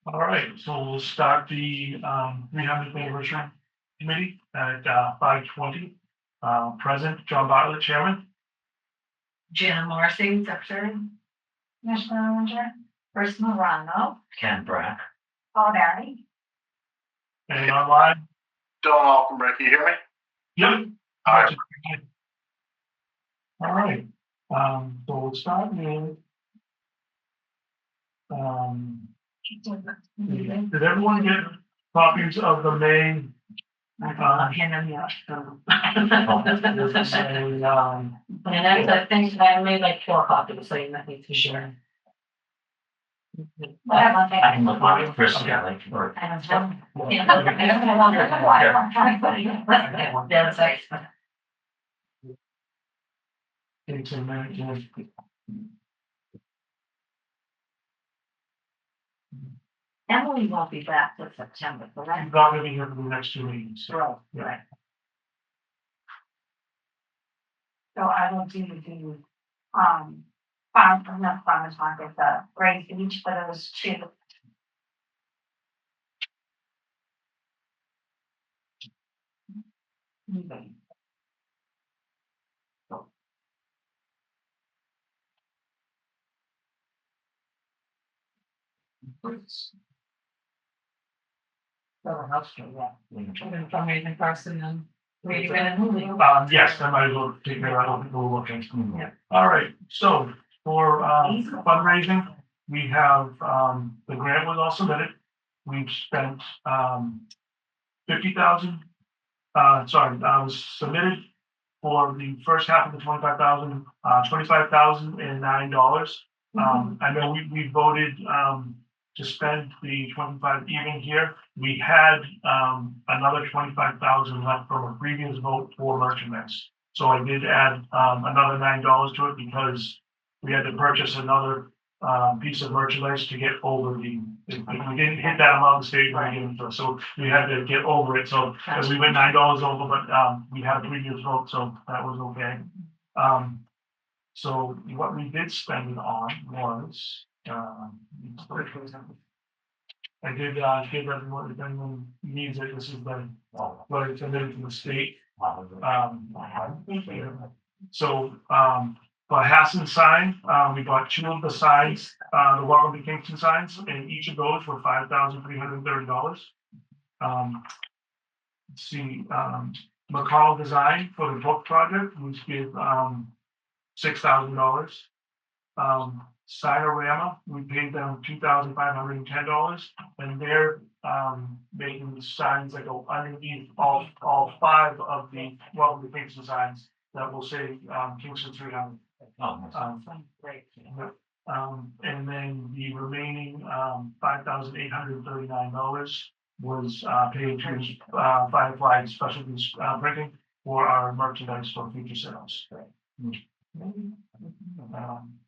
All right, so we'll start the 300th anniversary committee at 5:20. Present, John Bartlett, chairman. Jana Marcy, secretary. Commissioner Manager. Bruce Morano. Ken Brack. Paul Barry. And online. Dylan Alkenbrick, you hear me? Yep. All right. All right. So we'll start with. Did everyone get copies of the May? Hand them out. There's a, And I think I made like 4 copies, so you might need to share. I can look at it personally, Okay. like, or I don't have. Yeah, it's like. It's a minute. Emily won't be back till September, correct? I'm not gonna be here for the next 2 meetings. So, yeah. Right. So I will do not farmers market, the raise each for those 2. Fundraising person and maybe Yes, I might as well take care of it, we'll look into. Yeah. All right, so for fundraising, we have the grant was all submitted. We've spent 50,000. Was submitted for the first half of the 25,000, $25,009. I know we voted to spend the 25 even here. We had another 25,000 left from a previous vote for merchandise. So I did add another $9 to it because we had to purchase another piece of merchandise to get over the, if we didn't hit that amount, the state would give it, so we had to get over it, so as we went $9 over, but we had a previous vote, so that was okay. So what we did spend it on was, I did give everyone, if anyone needs it, this is the, what it's submitted to the state. So for Hassan sign, we bought 2 of the signs, the Welcome to Kingston signs, and each of those were $5,330. Let's see, McCall Design for the book project, we gave $6,000. Cinerama, we paid them $2,510, and they're making the signs that go underneath all 5 of the Welcome to Kingston signs that will say Kingston 300. Great. And then the remaining $5,839 was paid to Firefly Specialties Printing for our merchandise for future sales.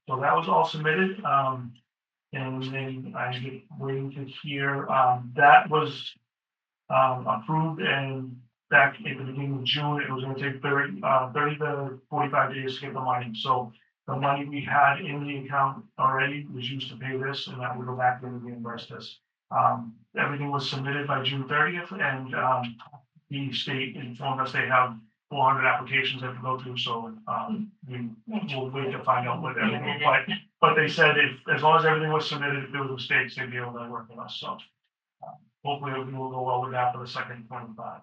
So that was all submitted, and then I get waiting to hear that was approved, and back at the beginning of June, it was going to take 30 to 45 days to get the money. So the money we had in the account already was used to pay this, and that would go back and reimburse this. Everything was submitted by June 30th, and the state informed us they have 400 applications they have to go through, so we will wait to find out what everything. But they said as long as everything was submitted, if there was mistakes, they'd be able to work with us. So hopefully everything will go well with that for the second 25.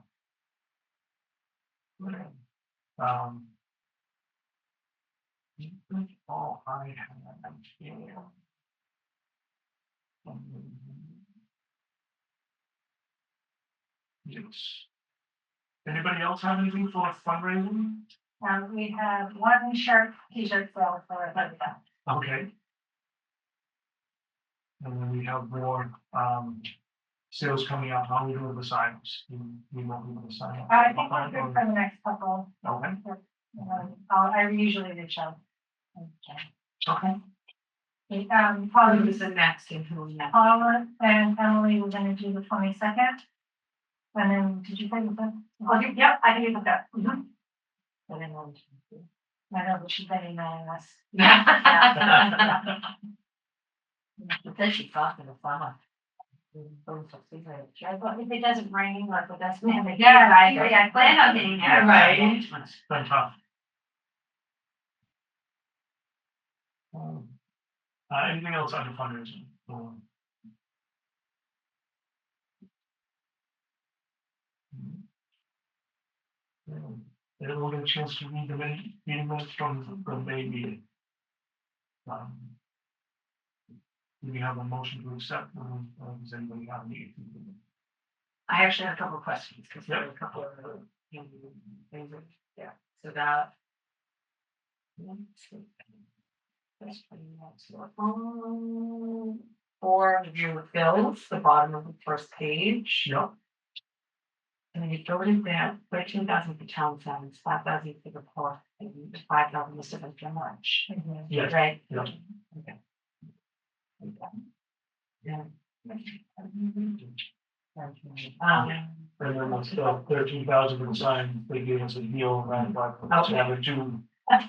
All I have here. Yes. Anybody else have anything for fundraising? We have 1 t-shirt sale for $100. Okay. And then we have more sales coming out. How are we doing with the signs? We won't be able to sign up. I think we're good for the next couple. Okay. I usually reach out. Okay. Paula was the next. Paula and Emily were gonna do the 22nd. And then, did you say that? Oh, yep, I can do that. And then I know, but she's been emailing us. But then she talked in the summer. If it doesn't rain, like, but that's, yeah, I plan on being there. Right. It's been tough. Anything else on the fundraising? Everyone get a chance to read the minutes from the May meeting. Do we have a motion to accept, or does anybody have any? I actually have a couple of questions, because there are a couple of things, yeah, so that. Or review of bills, the bottom of the first page. Yep. And then you go to that, 13,000 for town funds, 5,000 for the port, and 5,000 must have been for March. Yes. Right? Yep. Okay. Yeah. And then it's 13,000 for the sign, they gave us a deal around, but Okay. have a June. don't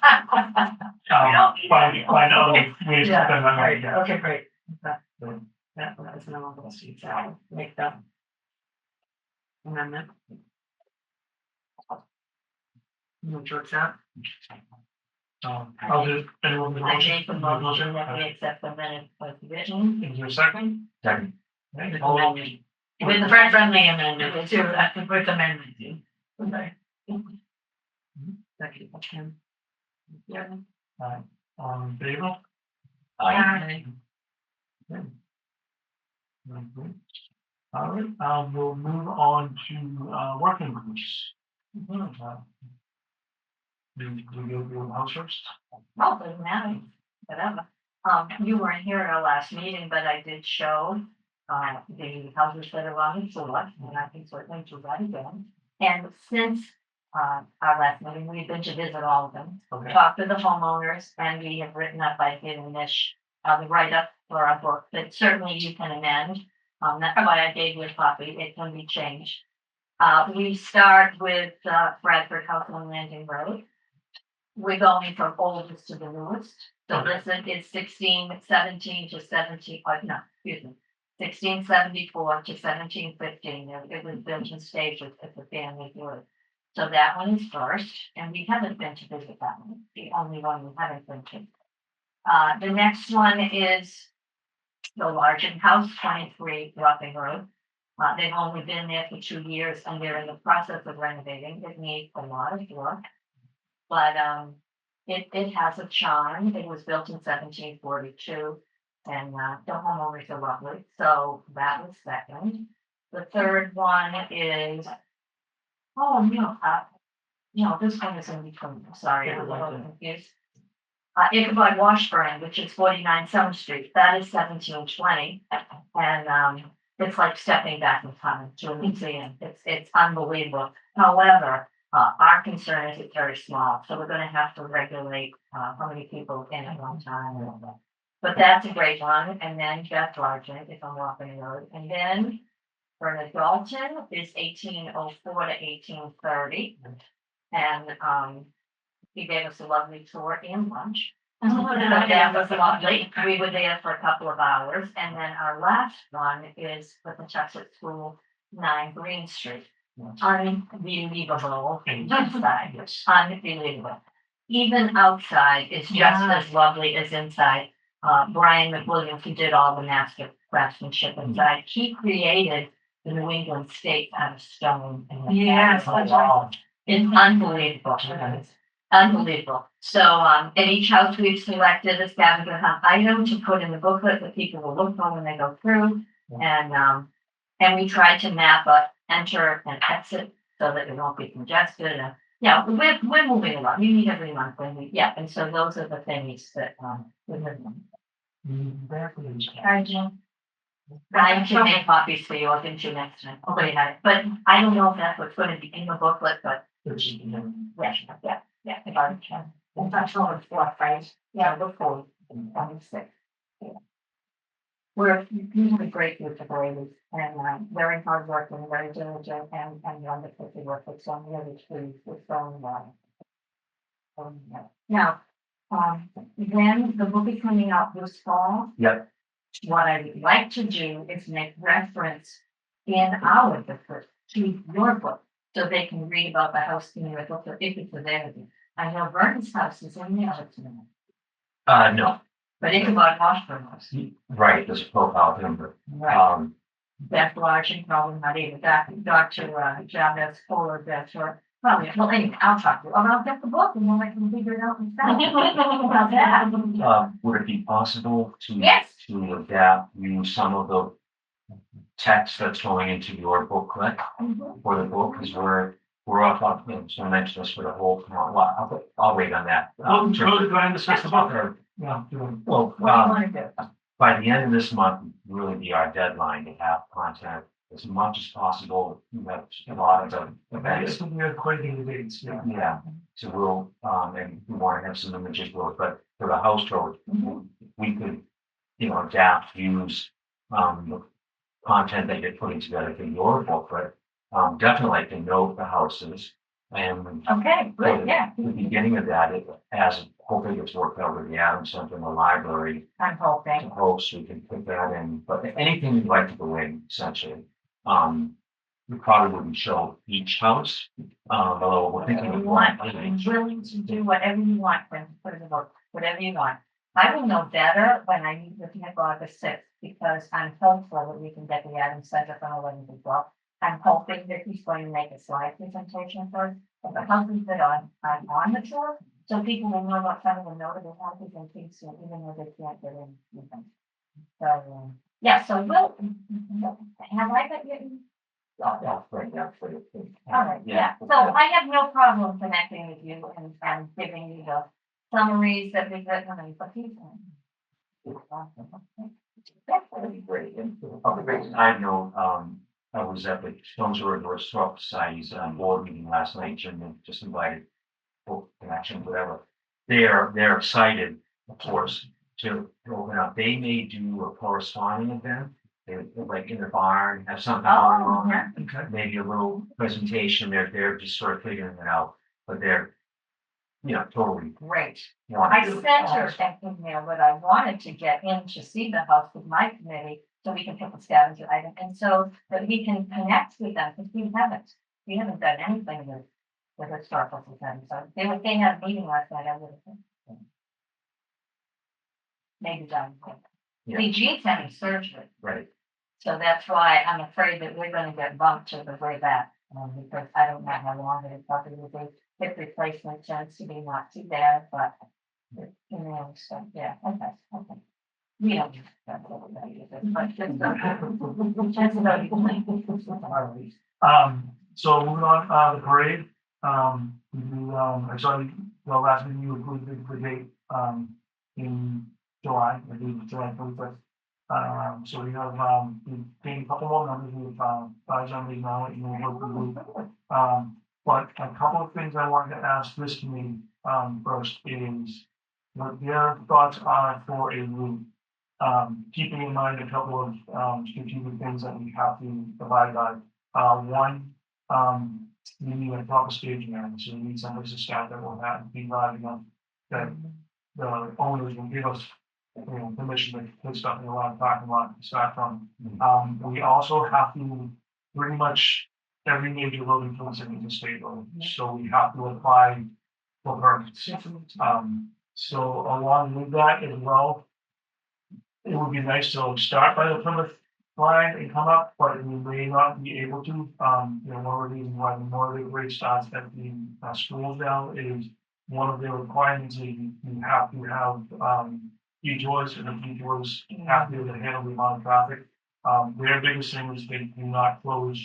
need Find other ways to Yeah, spend that money. right, okay, great. Okay. That was no one else, so I'll make that amendment. Move to accept. I'll do, anyone with a I motion? make the motion that we accept the minutes as written. Is there a second? Second. Okay, all those- With the friendly amendment, too, with amendment, too. Okay. Second, okay. Yeah. In favor? Aye. Okay. Okay. All right, we'll move on to, working groups. Do you do house first? Oh, doesn't matter, whatever. You weren't here at our last meeting, but I did show, the houses that are on the floor, and I can certainly do that again. And since, our last meeting, we've been to visit all of them, Okay. talked to the homeowners, and we have written up, I did in this, the write-up for our book, that certainly you can amend. That's why I gave you a copy, it can be changed. We start with, Bradford House on Landing Road. We're going from oldest to the newest, so Okay. this is 1617 to 17, no, excuse me. 1674 to 1715, it was built in stages at the family wood. So that one is first, and we haven't been to visit that one, the only one we haven't been to. The next one is the Largent House, 23 Rocking Road. They've only been there for 2 years, and they're in the process of renovating, it needs a lot of work. But, it has a charm, it was built in 1742. And the homeowners are lovely, so that was second. The third one is, oh, this one is in between, sorry, I'm a little confused. Ichabod Washburn, which is 49 Summer Street, that is 1720. And it's like stepping back in time to a museum, it's unbelievable. However, our concern is it's very small, so we're gonna have to regulate how many people in at one time and all that. But that's a great one, and then Beth Largent, if I'm walking the road, and then Bernard Dalton is 1804 to 1830. And he gave us a lovely tour and lunch. So that was lovely, we were there for a couple of hours, and then our last one is with the Tuxet School, 9 Green Street. Unbelievable inside, Yes. unbelievable. Even outside is just as lovely as inside. Brian McWilliams, who did all the master craftsmanship inside, he created the New England state out of stone. And Yes. it's unbelievable. Unbelievable. So, in each house we've selected a scavenger hunt item to put in the booklet that people will look for when they go through. And we try to map up, enter and exit so that it won't be congested. And, we're moving along. We meet every month when we, and so those are the things that, we're moving. I can make copies for you, I'll give you next time. Oh, wait, but I don't know if that's what's gonna be in the booklet, but yeah, if I can. And that's all it's for, right? Yeah, look forward. I'm sick. We're usually great with the boys and very hardworking, very diligent and wonderful to work with, so I'm really pleased with going well. Now, then the book is coming out this fall. Yep. what I would like to do is make reference in our booklet to your book, so they can read about the house in your booklet if it's available. I know Vernon's house is in the other tonight, No, but it's about Washburn House. right, there's a profile number. Right. That's large and probably not even Dr. Chavez Fuller, that's short. Well, anyway, I'll talk to you. I'll get the book and then I can figure it out myself. How's that? Would it be possible to? Yes. To adapt, use some of the text that's going into your booklet Mhm. for the book, because we're off on, so I mentioned this for the whole, well, I'll wait on that. Well, go ahead and discuss the book. Or- Yeah. Well, What do you want to do? by the end of this month, would really be our deadline to have content as much as possible. We have a lot of the events. We have quite a few dates, yeah. Yeah, so we'll, and we want to have some images, but for the house tour, we could, adapt, use, the content that you're putting together for your book, but, definitely I can note the houses. And Okay, good, yeah. the beginning of that, as hopefully it's worked out with the Adams Center and the library, I'm to hoping. host, we can put that in, but anything you'd like to go in, essentially. We probably wouldn't show each house, although we're thinking of one I'm page. willing to do whatever you want, then put it in the book, whatever you want. I will know better when I meet with Nick August 6th, because I'm hopeful that we can get the Adams Center from 11 to 12. I'm hoping that he's going to make a slide presentation first of the houses that are on the tour, so people will know about some of the notable houses in Kingston, even though they can't get in with them. So, yeah, so have I got you? All All right, yeah, so I have no problem connecting with you and giving you the summaries that we've written and the people. That'd be great. And other reason I know, I was at the Stonesboro Historical Society's board meeting last night, Jim had just invited book connection, whatever. They're excited, of course, to open up. They may do a corresponding event, like in the barn, have something going on. yeah. Okay. Maybe a little presentation. They're just sort of figuring it out, but they're, totally Great. want I to do it. sent her an email that I wanted to get in to see the house with my committee, so we can pick a scavenger item, and so that we can connect with them, because we haven't done anything with historical society, so they had a meeting last night, I would have. Maybe done. Yeah. See, Jean's having surgery, Right. so that's why I'm afraid that we're gonna get bumped to the way back, because I don't know how long it probably will be. Hip replacement tends to be not too bad, but, so, yeah, okay. We don't. That's what we're gonna do, but just, that's about it. So moving on, the parade, I saw you, well, last meeting you approved the date, in July, I believe July 25th. So we have, we gained a couple more numbers, we've, five numbers now, but a couple of things I wanted to ask this committee, first is what their thoughts are for a route. Keeping in mind a couple of, strategic things that we have to abide by. One, we need a proper staging area, so we need some place to start that will have, be riding on, that the owners will give us, permission to put stuff in the lot parking lot to start from. We also have to, pretty much every major road influencing is a state road, so we have to apply for permits. So along with that as well, it would be nice to start by the Plymouth line and come up, but we may not be able to. One of the reasons why the motivated rate starts at the schools now is one of the requirements is you have to have detours, and the detours have to be able to handle the amount of traffic. Their biggest thing is they do not close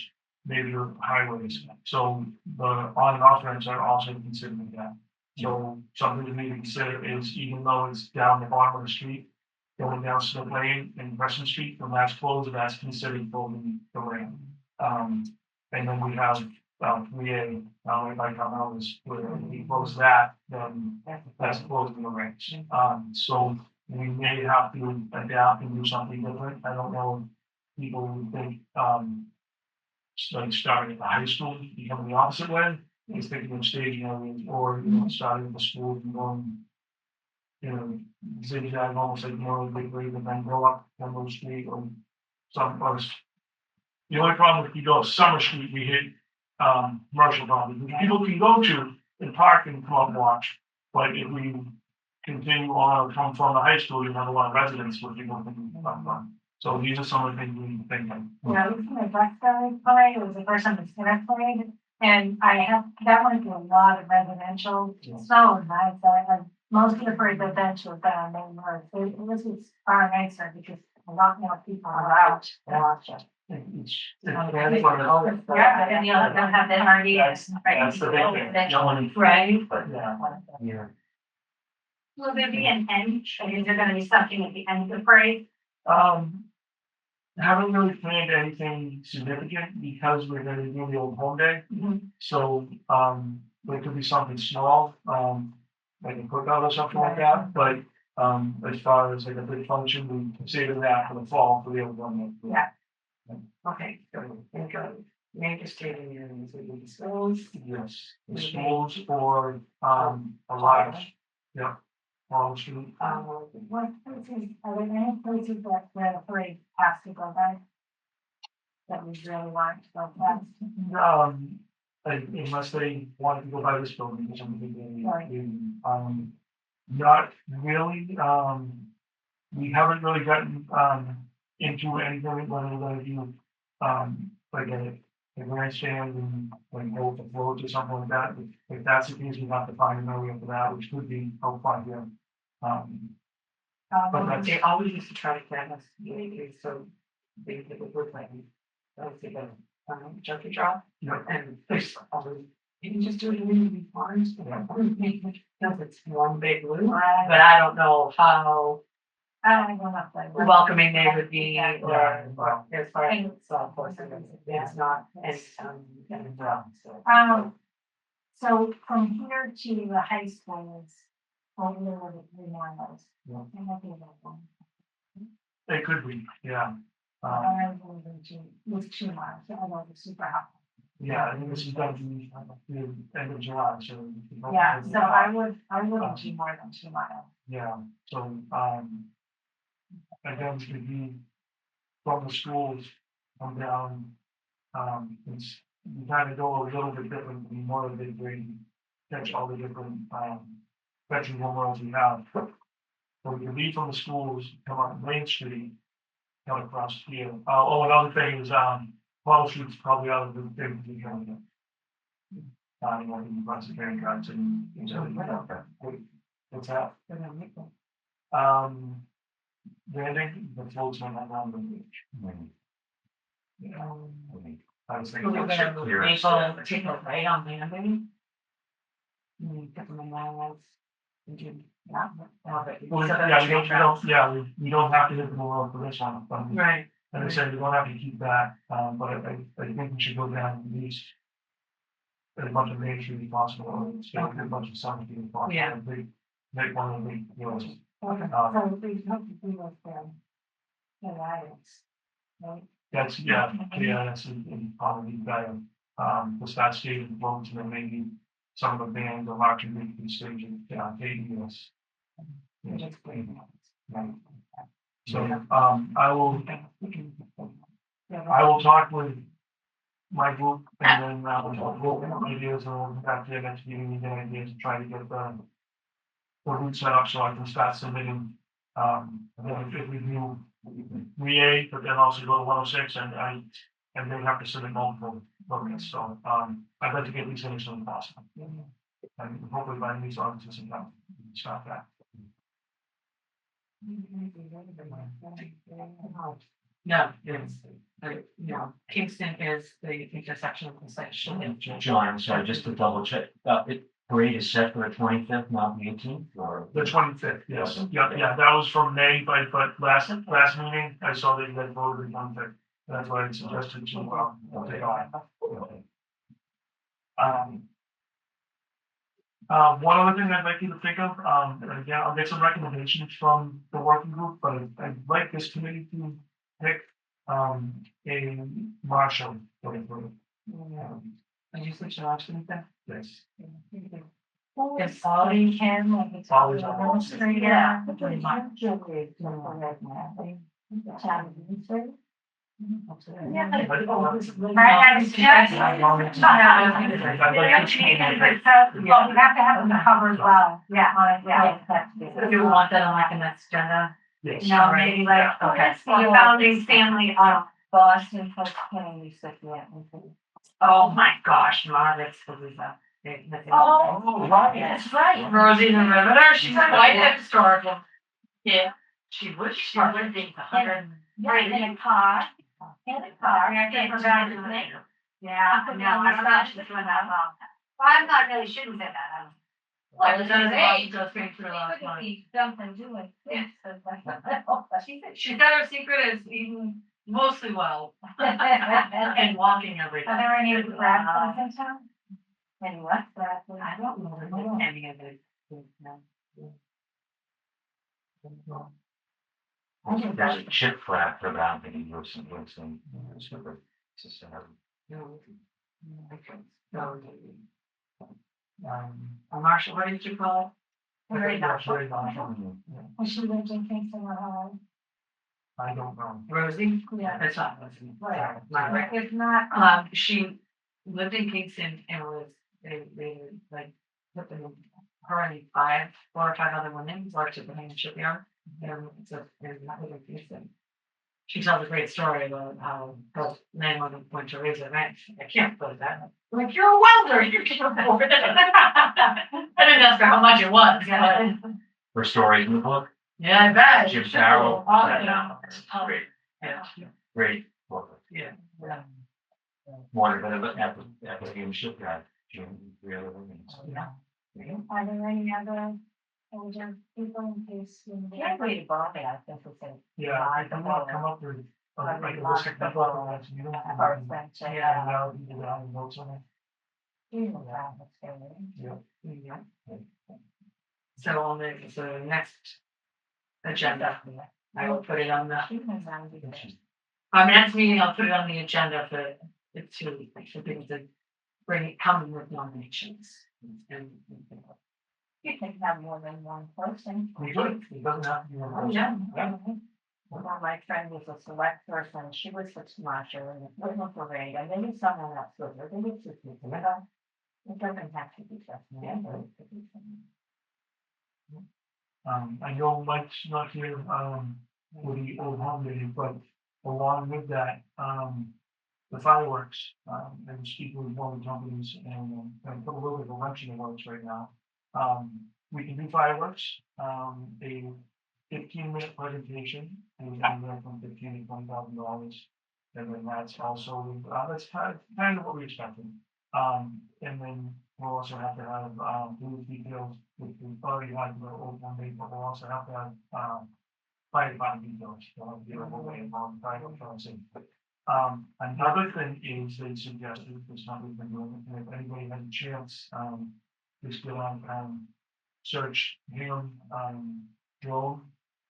major highways, so the on and off ramps are also considered that. So something to maybe consider is, even though it's down the bottom of the street, going down Smith Lane and Crescent Street, when that's closed, that's considered for the lane. And then we have, 3A, like I know is, when we close that, then that's closed in the range. So we may have to adapt and do something different. I don't know if people would think, like starting at the high school, becoming the opposite way, is thinking of staging areas, or, starting at the school and going you know, zigzag almost like more of a big league and then go up Pembroke Street or some, or the only problem if you go Summer Street, we hit, commercial property, which people can go to and park and come up and watch. But if we continue on or come from the high school, you have a lot of residents where people can come from. So these are some of the things we think of. Yeah, we seen a Blackberry parade, it was the first time the Senate parade, and I have, that went through a lot of residential, Yeah. so nice, most of the parades I've been to have been on main roads, this is far nicer because a lot more people are out to watch it. Yeah, and you don't have that already. That's the big thing. No one- Right. But yeah, yeah. Will there be an end, I mean, is there gonna be something at the end of the parade? Haven't really planned anything significant because we're gonna do the old home day. So, there could be something small, like a cookout or something like that, but, as far as like a big function, we consider that for the fall for the old home day. Yeah. Okay, so think of major stadium areas would be schools. Yes, the schools or, a lot of, yeah, Wall Street. What places, are there any places that where the parade has to go by? That we really want to go past? Like, unless they wanted to go by this building or something, Right. not really, we haven't really gotten, into anything when we're gonna do, like a grandstand and like hold the floats or something like that. If that's the case, we have to find an area for that, which could be helpful, yeah. But that's- They always used to try to get us, so they were playing. That was the, junkie drop. Yeah. And there's always, you can just do it in the farms, because it's one big loop. But I don't know how I don't know if they. welcoming they would be, Yeah. or as far as, so of course, it's not, and, Yeah. so. So from here to the high school is over the 3 miles. Yeah. It might be about one. It could be, yeah. I was with 2 miles, I know it's super hot. Yeah, I think this is gonna be the end of July, so. Yeah, so I wouldn't do more than 2 miles. Yeah, so, again, it's gonna be from the schools, come down, it's, you kind of go a little bit different, in more of the grade, catch all the different, veteran memorials we have. So you leave from the schools, come on Main Street, come across here. Another thing is, Wall Street's probably out of the big, you know, like, lots of very guys and, things like that. What's that? Landing, the floats on that on the beach. Yeah. I was thinking. We're gonna move Here. people, take a right on landing. Put them in miles. And do, yeah. Well, yeah, we don't have to hit the wall for this one, but, Right. and I said, we don't have to keep that, but I think we should go down at least. As much of Main Street as possible, stay as much of Summer Street as possible. Yeah. and make one of the, you know, Okay, so we have to do with the riots, right? that's, yeah, that's probably better. The start skating floats and then maybe some of the bands or marching band can stage it, taking us. Just wait. Right. So, I will talk with my group and then, we'll get ideas and we'll back to the next meeting, and get ideas and try to get the route set up so I can start submitting, and then if we do 3A, but then also go to 106 and they have to submit multiple permits, so, I'd like to get these in as soon as possible. And hopefully by these August, we can start that. No, it's, Kingston is the intersection of the section. John, I'm sorry, just to double check, it parade is set for the 25th, not the 18th, or? The 25th, yes, yeah, that was from May, but last meeting, I saw that you had voted on it, that's why I suggested to, take on. One other thing I'd like you to think of, and again, I'll get some recommendations from the working group, but I'd like this committee to pick, a marshal for the group. Did you switch it off to that? Yes. It's Ollie Ken, like it's Ollie's Ollie on. administrator. Yeah. Pretty much. Yeah. But, I suggest. I'd like to see it. Well, you have to have them covered well, yeah, yeah. Do you want that on like a next agenda? Yes. You know, maybe like, Okay. or founding family, Boston Post County Recipient. Oh my gosh, Margaret's Louisa. Oh, right. that's right. Rosie the Riveter, she's quite historical. Yeah. She would be 100. Right, in a car. In a car. Yeah, I know, I don't know, if she's doing that well. Well, I'm not really, shouldn't say that. Well, it does, it goes straight through last one. Something doing. She said her secret is eating mostly well and walking every Are day. there any restaurants in town? And what's that? I don't know if there's any of it. I think there's a chip flap for that, and he lives in Kingston. Marshall, what did you call Very That's natural. very natural. And she lived in Kingston, Ohio. I don't know. it? Rosie? Yeah. It's not Rosie. Right. Margaret. If not, She lived in Kingston and was, they like, put them, her and 4 or 5 other women worked at the main shipyard. And it's a, and that was in Kingston. She tells a great story about how her landlord went to raise her rent. I can't believe that. I'm like, you're a welder, you can't afford it. I didn't ask her how much it was, but Her story in the book, yeah, I bet. Jim Farrell. Oh, yeah. Great, Yeah. great book. Yeah. One of the application shipyard, Jim, really. are there any other older people in case? Can't read about it, I think it's a. Yeah, if you want to come up with, like a list of people, that you don't have. Yeah. Now, people that have notes on it. Yeah. So on the next agenda, I will put it on the, our next meeting, I'll put it on the agenda for people to bring it, come with nominations. And You can have more than one person. We could, it doesn't have to be one person. Yeah. Well, my friend was a select person, she was the marshal and it wasn't for Ray, and maybe someone else was, or maybe it's just, you know. It doesn't have to be just me. I know Mike's not here, with the old home meeting, but along with that, the fireworks, and speaking with one of the companies and put a little bit of a wrench in the works right now. We can do fireworks, a 15-minute presentation, is anywhere from $15,000 to $20,000. And then that's also, that's kind of what we expected. And then we'll also have to have, blue details, which we already had the old one day, but we'll also have to have, fire department details. We'll have to get a whole way along fire fencing. Another thing is they suggested, this company's been doing, it, and if anybody has a chance, just go on, search Hingham, drone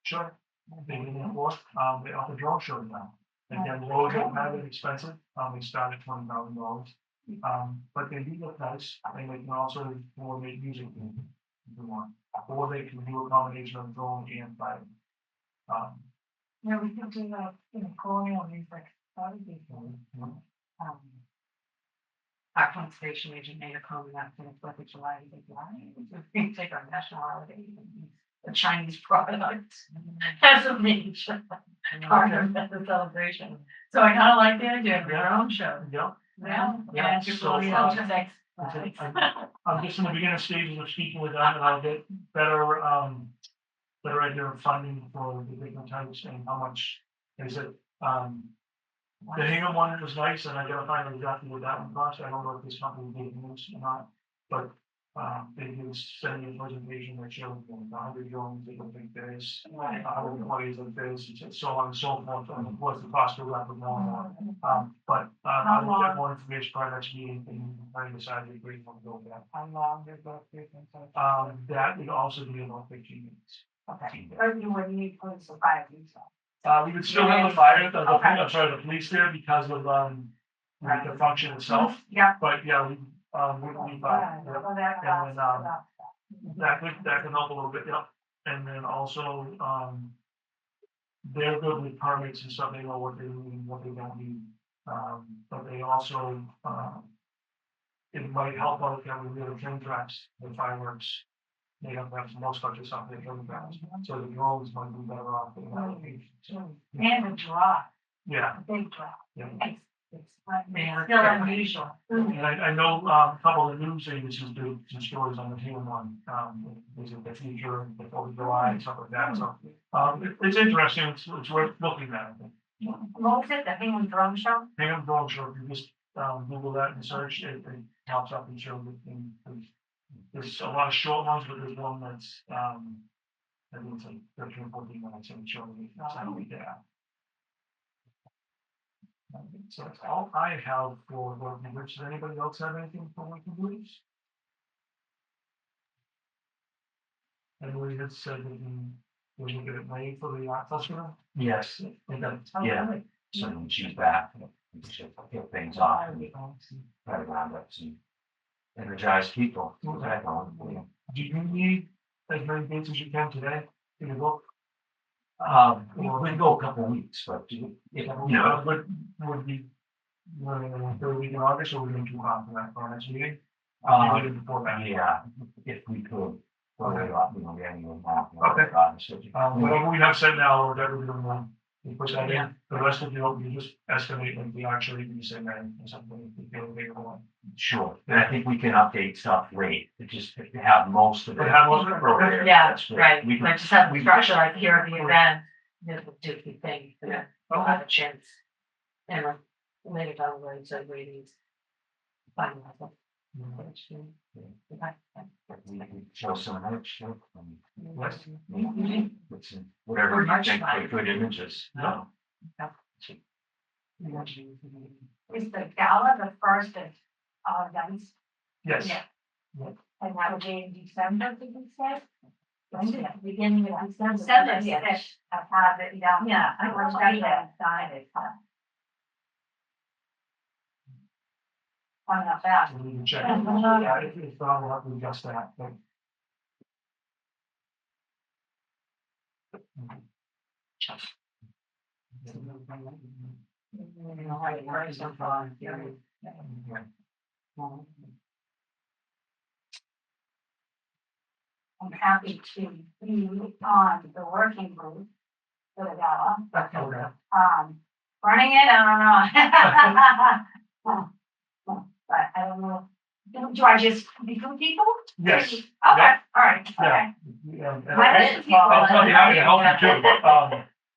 show. They didn't work, they offer drone shows now. Again, those don't have it expensive, they start at $20,000. But they do look nice, and they can also coordinate music if you want, or they can do a combination of drone and fire. Yeah, we could do that in colonial music, that would be cool. our conservation agent made a comment after the 4th of July, we take our national holiday, the Chinese product as a major part of the celebration. So I kind of like the idea of their own show. Yeah. Yeah. Yeah, And so, I'm just in the beginning stages of speaking with them, and I'll get better idea of funding for the different types and how much is it, the Hingham one was nice, and I gotta find out exactly what that one cost. I don't know if this company did use or not, but, they did send me a presentation that showed 100 drones, they look like this, 120 like this, and so on and so forth, and of course, the cost of that was more. But, I'll get more information for our next meeting, and I decide if we want to go with that. How long did those people take? That would also be about 15 minutes. Okay. Or you would need police or fire detail. We would still have the fire, I'm sorry, the police there because of, like the function itself, Yeah. but yeah, we wouldn't need fire. Yeah. And then, that could help a little bit, yep. And then also, they're good with permits and stuff, they know what they need and what they don't need. But they also, it might help out if we really train tracks, the fireworks. They have to have some more stuff or something, so the drones might be better off in that location. And a draw, Yeah, a big draw. yeah. It's still unusual. And I know, a couple of the news agencies do some stories on the Hingham one, is it the future, the Fourth of July, and stuff like that, so. It's interesting, it's worth looking at, I think. What was it, the Hingham Drum Show? Hingham Drone Show, if you just, Google that and search, it pops up and shows it, and there's a lot of short ones, but there's one that's, I think it's like 13 or 14 minutes, and it shows me, it's like, yeah. So that's all I have for working groups. Does anybody else have anything for working groups? And we had said that we will get it made for the art festival. Yes, Okay. yeah, so when she's back, we should get things off and try to round up some energized people. Do you need as many dates as you can today in your book? We can go a couple weeks, but if, you know, Would be, third week in August, or we're going to do after that, for our next meeting? Before that. yeah, if we could. Okay. You know, we haven't even had. Okay. Whatever we have said now, or whatever we're doing, we put that Yeah. in, the rest of you just estimate like the actually, you say that, or something, if you feel available. Sure, and I think we can update stuff late, just to have most of it. But have most of it, okay. Yeah, That's great. right, We can- like just have the we- structure, like here at the event, this will do the thing, Yeah. we'll have a chance. And like later down the road, so we finalize it. We can show some merch, sure, Yes. with some, whatever Or you merch think are line. good images. Yeah. Is the gala the first of August? Yes. Yeah. And that would be in December, did you say? Beginning of December. December, yes, I've had it down. Yeah, I was ready to sign it. I'm not bad. We can check. Yeah, if not, we'll have to adjust that, but. I'm happy to be on the working group for the gala. Okay. Running it, I don't know. But I don't know. Do I just become people? Yes. Okay, all right, okay. Yeah. Yeah, and I'll I'll be happy to help you too.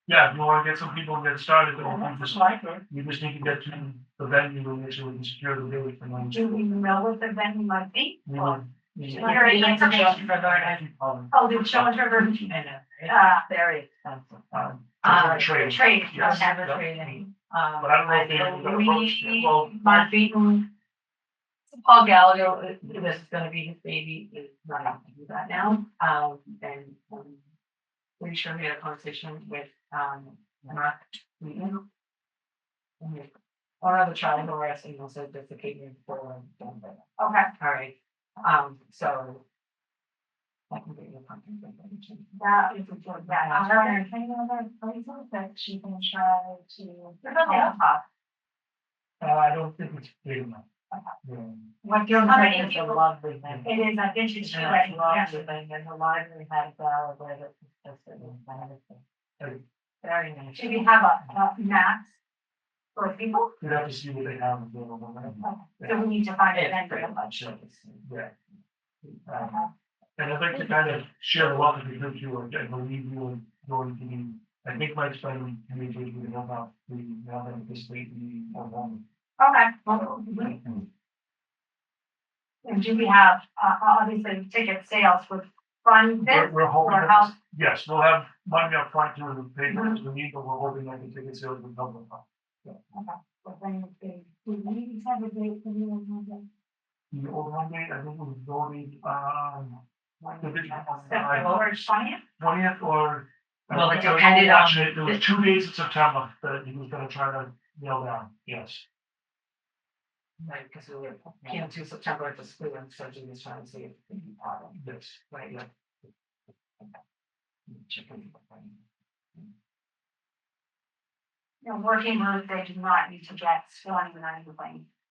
Yeah, if you wanna get some people and get started, then you just need to get to the venue and make sure we can secure the building for them. Do we know what the venue might be? We Or- would- Here it is. Oh, the Children's River, Very expensive. Trade. trade. Yes. Okay. Never trade any. But I don't know if they even got approached yet. Well, Mark Beaton. Paul Gallagher, this is gonna be his baby, is not able to do that now, and, pretty sure we had a conversation with, Mark Beaton. Or other child who are asking also just the catering for, Okay, all right, so. I can get you a contact information. that is a good, that, are there any other places that she can try to? I don't think it's big enough. Yeah. What, How many it's a people? lovely thing. It is, I think she's It's right, yeah. thing, and the library had a ballot where it was just, very nice. Should we have a max for people? We'd have to see what they have available. So we need to find a It's vendor. pretty much. Yeah. And I'd like to kind of share the wealth of the group too, I believe you are going to be, I think Mike's been communicating with them about the, now that this late meeting or one. Okay. And do we have, obviously, ticket sales with fund this We're hoping, or that how? this- yes, we'll have money up front to the payments we need, but we're hoping that the ticket sales will help them. But then we need to have a date for the old one. The old home date, I think we voted, September 20th? 20th or. Well, it I was depended on- watching it, there was 2 days in September that he was gonna try to nail down, yes. Right, because we came to September at the school and so June is trying to see if it can be part of Yes. right, yeah. You know, working group, they do not need to get sworn in or anything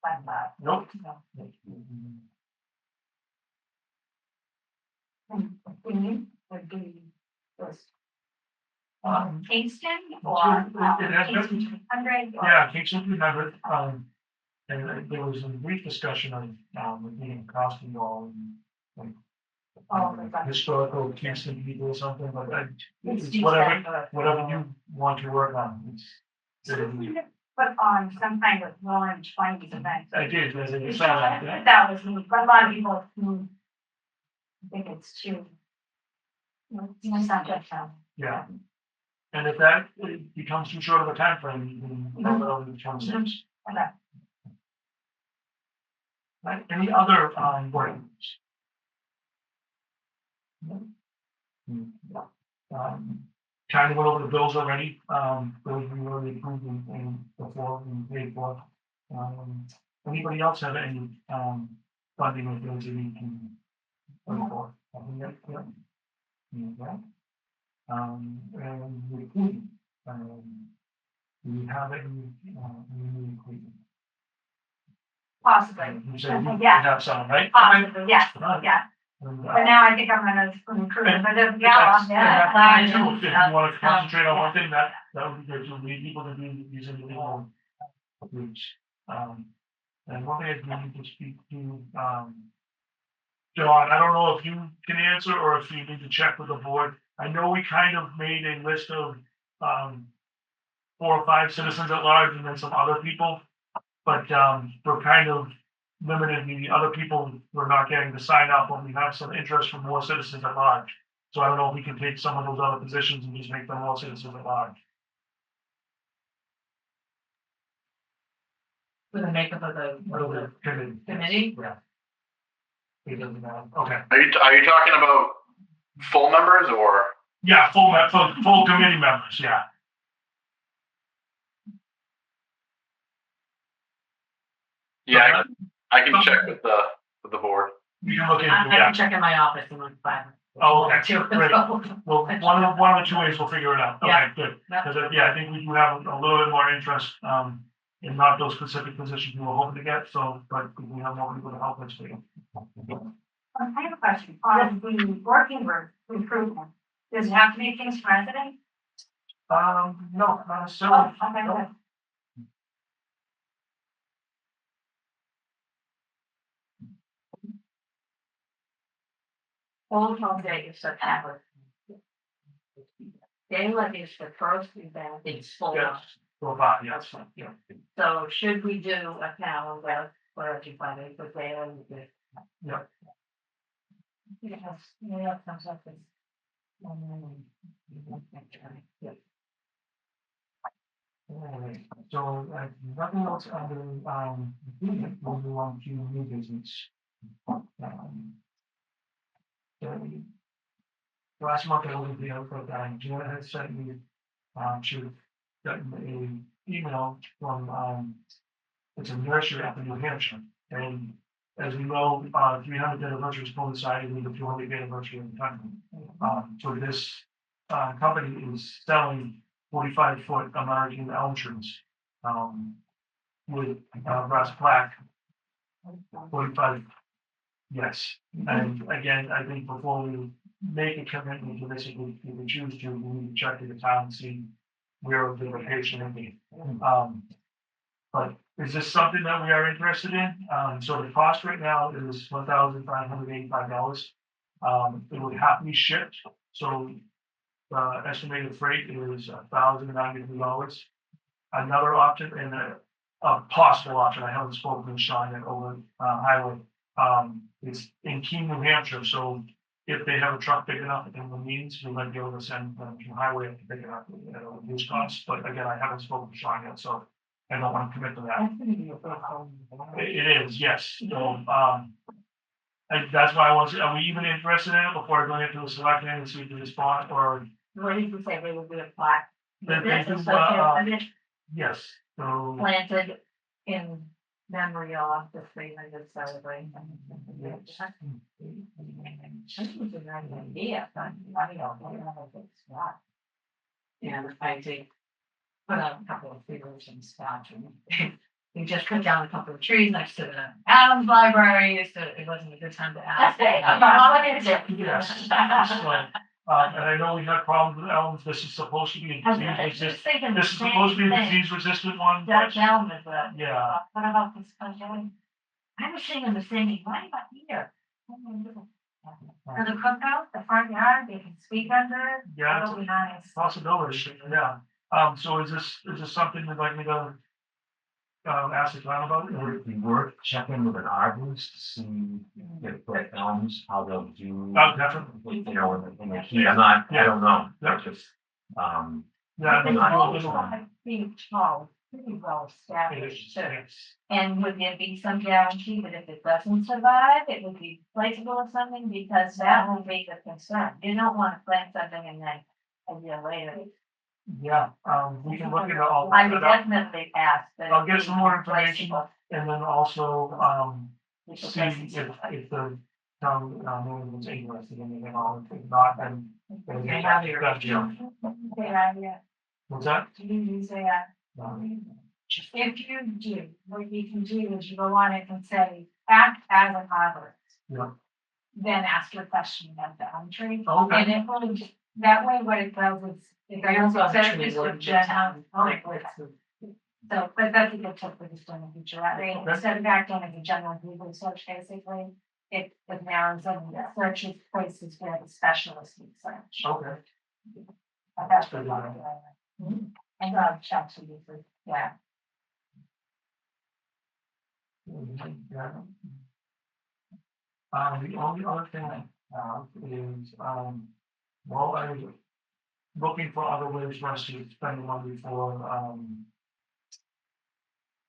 like that. Nope. Would be this Um, Kingston it or has been- Kingston 100 or- yeah, Kingston 300, and there was a brief discussion of, being costume wall and Oh, my God. historical Kingston people or something, but It's it's whatever, December. whatever you want to work on. So we could put on some kind of launch finding event. I did, as I saw that, yeah. That was me, but a lot of people think it's too. It's not just them. Yeah. And if that becomes too short of a timeframe, you can throw it over to 26. Okay. Right, any other, workings? Kind of went over the bills already, those we already approved and before and paid for. Anybody else have any, funding or bills that we can? pay for? Yeah. Okay. And recruiting, do we have any new recruiting? Possibly, You said we Yeah. have some, right? possibly, yes, Right. yeah. And, But now I think I'm gonna recruit, but if, That's- yeah. that's fine, too. If you wanna concentrate on one thing, that would be good, to lead people to do these individual groups. And one thing I need to speak to, John, I don't know if you can answer or if you need to check with the board. I know we kind of made a list of, 4 or 5 citizens at large and then some other people. But, we're kind of limited, the other people were not getting to sign up, but we have some interest from more citizens at large. So I don't know if we can take some of those other positions and just make them all citizens at large. For the makeup of the committee? Yeah. It doesn't matter. Okay. Are you talking about full members or? Yeah, full committee members, yeah. Yeah, I can check with the board. You can look into, I yeah. can check in my office and look fine. Oh, okay, Too. great. Well, one of the 2 ways we'll figure it out. Okay, Yeah. good. Yeah. Because, yeah, I think we do have a little bit more interest, in not those specific positions we were hoping to get, so, but we have more people to help us with. I have a question, on the working group recruitment, does it have to be a Kingston resident? No, not Oh, necessarily. okay, No. good. Old Home Day is September. Daylight is the first event, it's full on. Yes, so far, yes, yeah. So should we do a calendar for everybody for daily? Yeah. Yes, yeah, comes up with. Alright, so, nothing else under, moving on to new business. So, last month I was there, but, Joanna had sent me, she had gotten a email from, it's a nursery up in New Hampshire, and as we know, 300th anniversary is coinciding with the 200th anniversary of the country. So this, company is selling 45-foot American elm trees, with, brass plaque, 45, yes. And again, I think before we make a commitment to this, if we choose to, we need to check with the town and see where the location will be. But is this something that we are interested in? So the cost right now is $1,585. It would have to be shipped, so the estimated freight is $1,093. Another option and a possible option, I haven't spoken to Sean yet over highway. It's in Keene, New Hampshire, so if they have a truck big enough in the means, we might be able to send them from highway to pick it up at a reduced cost. But again, I haven't spoken to Sean yet, so I don't want to commit to that. It is, yes. So, that's why I want to, are we even interested in it before going into the selection and see if they respond, or? What did you say, they would be a plaque? They This do, is such a- yes, so, planted in memory of the thing I just celebrated. I think it's a nice idea, but I don't know if it's not. And I did put out a couple of figures and stuff, and we just cut down a couple of trees next to the Adams Library, so it wasn't a good time to ask. Yes. So, and I know we had problems with elms. This is supposed to be a disease resistant. This is supposed to be a disease resistant one, but That's elm is yeah. what about this country? I was thinking the same thing, why about here? For the cookout, the front yard, they can speak under it, Yeah, that'll be nice. possibility, yeah. So is this something you'd like me to ask the town about? Would it be worth checking with an arborist to see if that elms, how they'll do? Oh, definitely. You know, in the heat, I don't know, Yeah. that's just, Yeah, The I think walls we'll do are being tall, pretty well it. established too. Yes. And would there be some guarantee that if it doesn't survive, it would be replaceable or something, because that will be the concern, you don't wanna plant something and then a year later. Yeah, we can look at all. I would definitely ask that. I'll it get be some more information. replaceable, And then also, if it see doesn't if survive. the town, manager's interested in anything on it, if not, then. They have your- Yeah, What's that? do you say that? If you do, what you can do is you go on it and say, act as an arborist. Yeah. Then ask your question about the elm tree. Okay. And it will, that way what it does is. it I also have says a tree it's word in general- town, like, okay. it's- So, but that's a good tip for just in the future, right? Okay. Instead of acting as a general Google search, basically, it narrows in the searches places where the specialists would search. Okay. That's good what to I'm know. doing. And checks you for, yeah. Yeah. The only other thing I have is, well, I was looking for other ways for us to spend money for,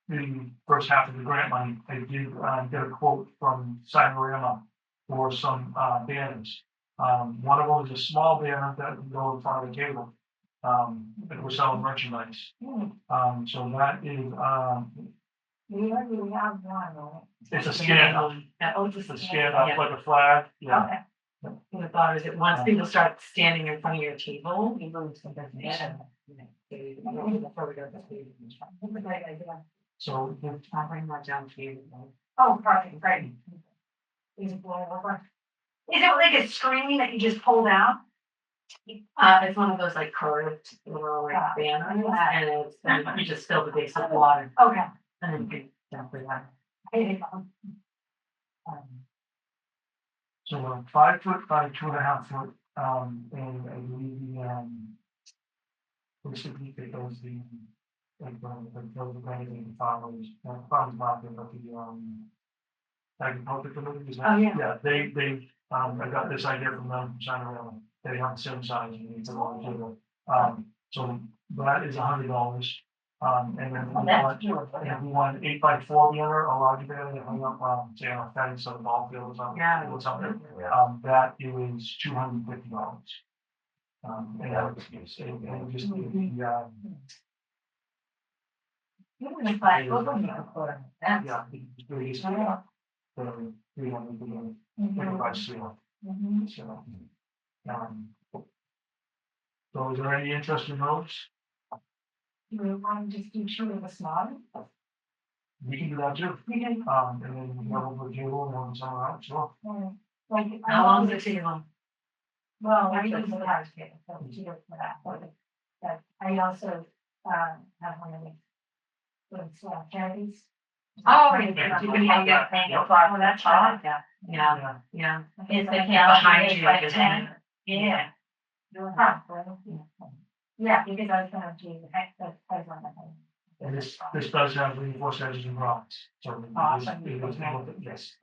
the first half of the grant money. I did, get a quote from Cyberama for some, banners. One of them is a small banner that can go in front of the table. That we're selling merchandise. So that is, We already have one, right? it's a scan up. Oh, It's a scan up like a flag, yeah. Okay. And the thought is that once people start standing in front of your table, you lose some information. Before we go to the meeting. That's a great idea. So the I'll bring that down to you. Oh, perfect, great. Is it blow over? Is it like a screen that you just pull down? It's one of those like curved little like banners, and it's, and you just fill the base with water, Okay. and then you can dump it out. So 5 foot by 2.5 foot, and I believe the, basically it goes the, like, the grading farmers, farmers market, but the, agriculture committee, is that? Oh, yeah. Yeah, they, I got this idea from them, from China Railway, they have the same size, and it's a long table. So that is $100, and then. Oh, that's beautiful. And if we want an 8x4 banner, a larger banner, that hung up, say on a fence, so the ball field or something. Yeah. Or something, yeah, that is $250. And that that would be used. and just the, Even if I open it, that's. yeah, the biggest, Yeah. the 300 billion, Mhm. by seal, Mhm. so. So is there any interest in those? Do we want to just do two of the small? We can do that too, We can, and then we have a table and one somewhere else, sure. like. How long does it take them? Well, I use the house table, so it's here for that, but I also, have one of the. Those, charities. Oh, you yeah, can hang it, Yep. oh, that's fine, yeah. Yeah, yeah. Is the Behind you, like just 10? Yeah. Huh, well, yeah, because I was gonna do the heck, the. And this does have reinforced edges and rocks, so. it is- Awesome. it is- Yes.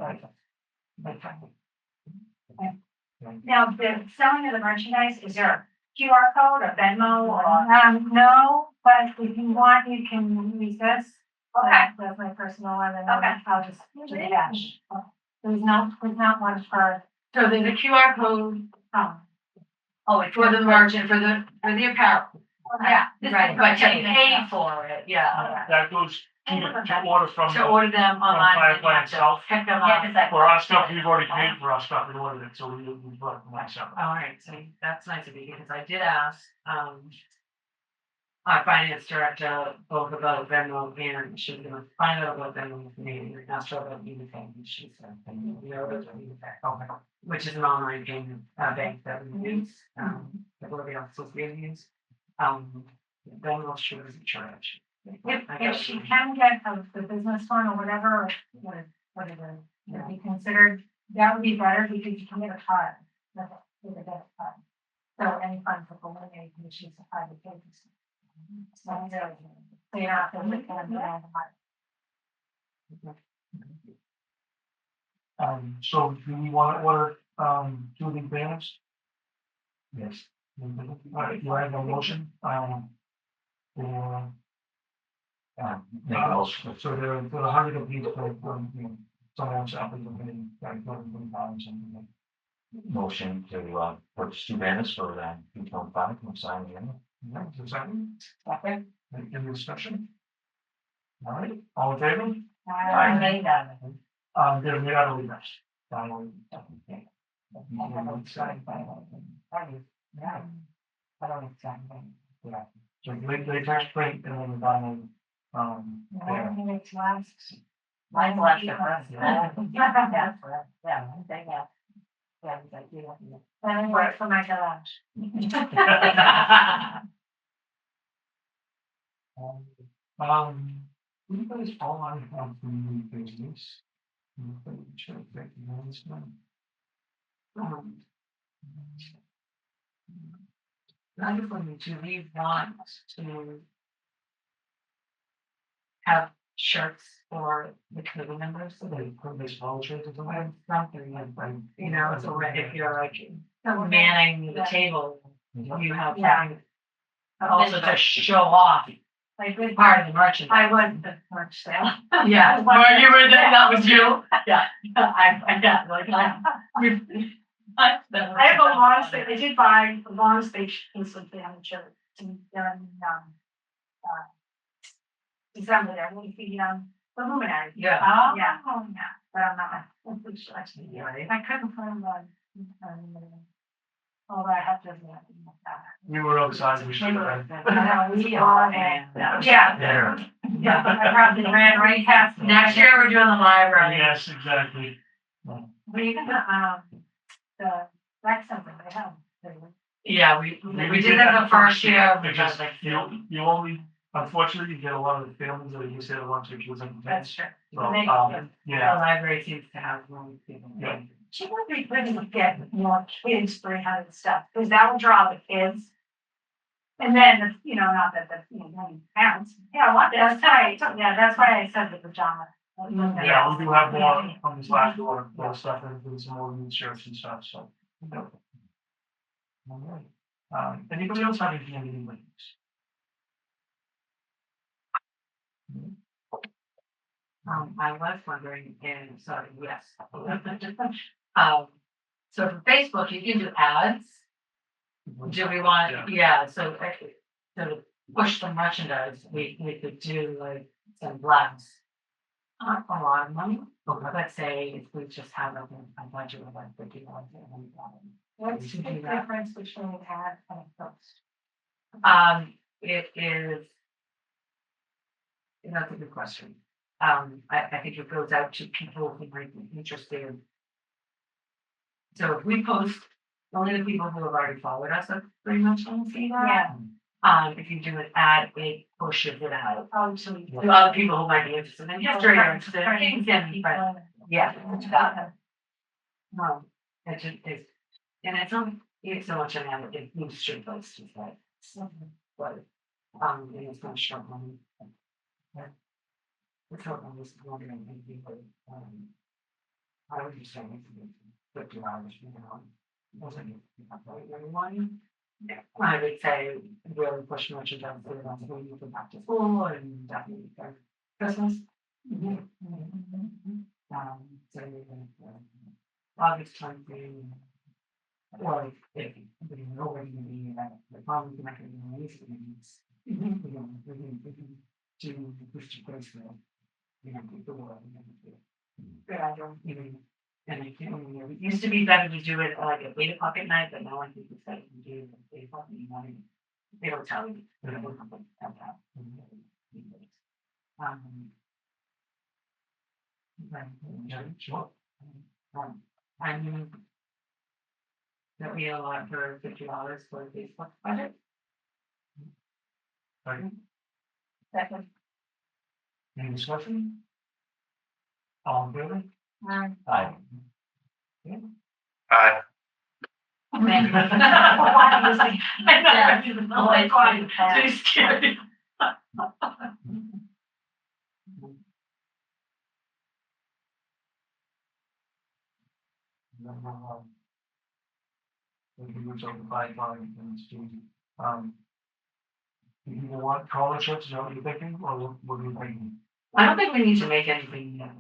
Now, the selling of the merchandise, is there a QR code or Venmo or? No, but if you want, you can use this. Okay. That's my personal one, and then I'll just do the dash. There's not one for, So there's a QR code, oh, it's for the merchant, for the apparel. Yeah. Right, but to pay for it, yeah. That goes, to order from. To order them online, and you Firefly have to itself. pick them Yeah, up. 'cause I- For our stuff, we've already paid for our stuff and ordered it, so we bought it from myself. All right, so that's nice of you, because I did ask, our finance director both about Venmo, and she was gonna find out about Venmo with me, and asked her about Unipay, and she said, you know, about Unipay. Okay. Which is an online payment, bank that we use, that everybody else is being used. Venmo sure isn't charged. If she can get the business one or whatever, what it would be considered, that would be better because you can get a card with a debit card. So any funds that go in, you can choose a private business. So you don't have to look at them. So do we want to order, two of these banners? Yes. All right, do I have a motion, for, Make a motion. so there are 100 of these for, you know, someone else out there, like, £20 something. Motion to, purchase 2 banners for, 2.5, I'm signing in. Yeah, is there a second? Okay. Any discussion? All right, all in favor? I made that. They're made out of leaves. I don't exactly. Yeah. So they touch print and then the vinyl, I think it's last. Mine left the first. Yeah, yeah, I think, yeah. Yeah, it's like, you know. Then I work for my garage. you guys all on have the new business? Sure, thank you, that's fine. I just wanted to, we want to have shirts for the committee members, so They put this voucher to the way. something like, you know, so if you're like manning the table, you have Yeah. something also to show off I did part of the merchandise. I wouldn't have much sale. Yeah, well, you were, that was you, yeah, I got, like, I have a long stage, I did buy a long stage piece of furniture to, December there, the luminary. Yeah. Oh, Yeah. yeah. But I'm not, I couldn't find one. Although I have to admit. We were outside, we should have. We are, yeah, Yeah. I probably ran right past. it. Next year, we're doing the library. Yes, exactly. We, the rec center, they have. Yeah, we did that the first year. Because you only, unfortunately, you get a lot of the families that you say the ones who kids in the That's fence. true. So, They- The yeah, library seems to have one people. Yeah. She would be good to get more kids bring out of stuff, because that would draw the kids. And then, not that the, parents, I want this, right, that's why I said the pajama. yeah, we do have more on this last order, more stuff, and include some more new shirts and stuff, so. All right. Anybody else have anything in the meetings? I was wondering, and sorry, yes. So for Facebook, you can do ads. Do we want, yeah, so to push the merchandise, we could do like some blacks. Not a lot of money, but let's say if we just have a budget of like $50. What's the difference between an ad and a post? It is. That's a good question. I think it goes out to people who might be interested. So if we post, only the people who have already followed us are pretty much gonna see that. If you do an ad, it pushes it out Oh, so we. to other people who might be interested in history or interested in Kingston, but yeah, it's that. It just is, and it's so much an ad, it moves straight posts, it's like, but, and it's not short money. The short one was wondering, I would just say, $50, wasn't everyone. I would say really push merchandise for them when you go back to school and definitely for Christmas. So August 20. Or if you know where you're gonna be, the problem is not gonna be easy. We can to Mr. President. You know, the world. Good idea. And it used to be better to do it like at 8 o'clock at night, but now I think it's better to do it at 8 o'clock in the morning. They don't tell you. They don't come out. Yeah, sure. I knew that we allowed for $50 for the Facebook budget. Second. Any discussion? All in favor? Aye. Aye. Too scary. We can reach out to buy volume and see, you either want collar shirts, is that what you're thinking, or what are you thinking? I don't think we need to make anything new.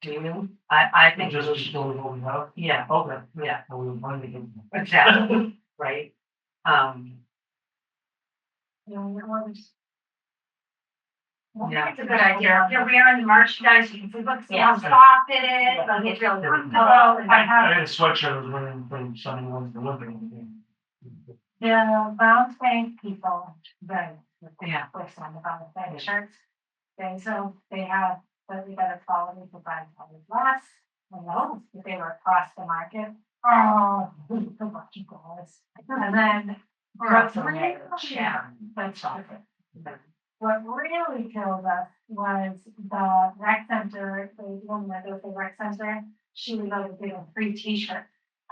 Do you? I think, Just go with what we have? yeah, Okay. yeah, Well, we'll find it. exactly, right? Yeah. It's a good idea. You're wearing the merchandise, you can look, see how Yeah. soft it is, like it's really comfortable. And I I have had a sweatshirt I was wearing from Sunday morning delivery. the Bounce Bank people, the, Yeah. with some of the Bank shirts. They have, but we got a quality for $5 less. And those, if they were across the market, oh, so much guys. And then. Yeah, that's perfect. What really killed us was the rec center, the woman that goes to the rec center, she was like giving a free t-shirt.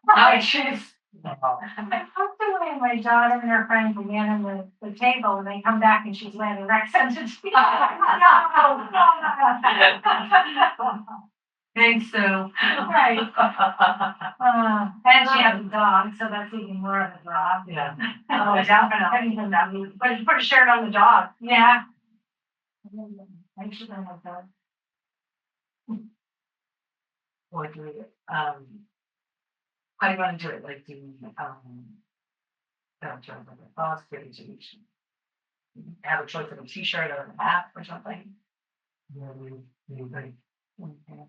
I just, I hooked away my daughter and her friends again in the table and they come back and she's wearing a rec center t-shirt. Thanks, Sue. Right. And she has a dog, so that's even more of a draw. Yeah. Oh, definitely. But you put a shirt on the dog. Yeah. I should have that. What do we, how do you want to do it, like, do, don't try to make a boss, create a each. Have a choice of a t-shirt or a hat or something. Yeah, we think. Okay.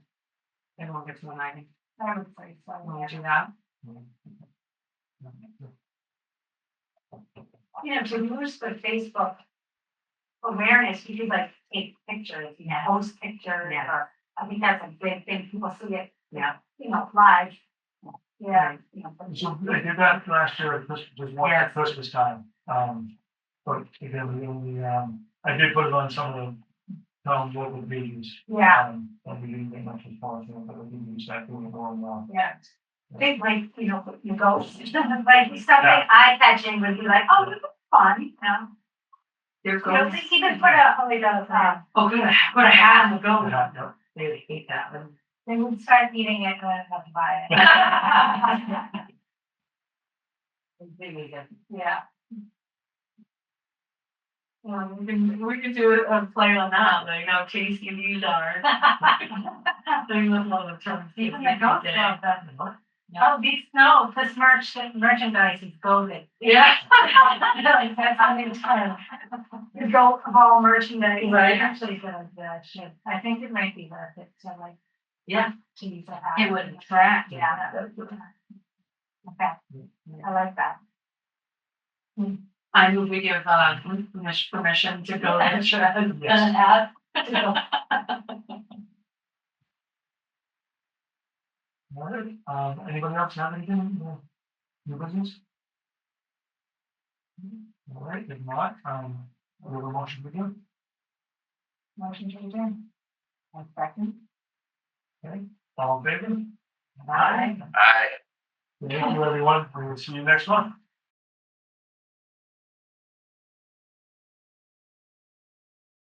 Everyone gets one item, I would say so. want to do that? You know, to use the Facebook awareness, you could like take pictures, you know, post pictures, Yeah. or I think that's a big thing, people see it, Yeah. live. Yeah. So I did that last year at Christmas, just one Yes. at Christmas time. But again, we only, I did put it on some of the town local meetings. Yeah, And we didn't get much response, but we can use that doing more and more. yeah. I think like, you go, like something eye-catching would be like, oh, this is fun, There You know, goes. they even put a, Oh, good, put a hat on the go. Yeah, yeah. They hate that one. they would start eating it and then have to buy it. Yeah. We can do a play on that, like how tasty these are. They love a lot of terms. Even the goats love that. Oh, this merchandise is golden. Yeah. Like, that's on the time. The goat ball merchandise. Right. Actually, should, I think it might be worth it to like. Yeah. To use a hat. It would attract. Yeah. Okay, I like that. I move we give, permission to go and shred and Yes. add. All right, anybody else have anything, new business? All right, if not, we have a motion to begin. Motion to adjourn. A second. Okay, all in favor? Aye. Aye. Thank you, everyone, we will see you next month.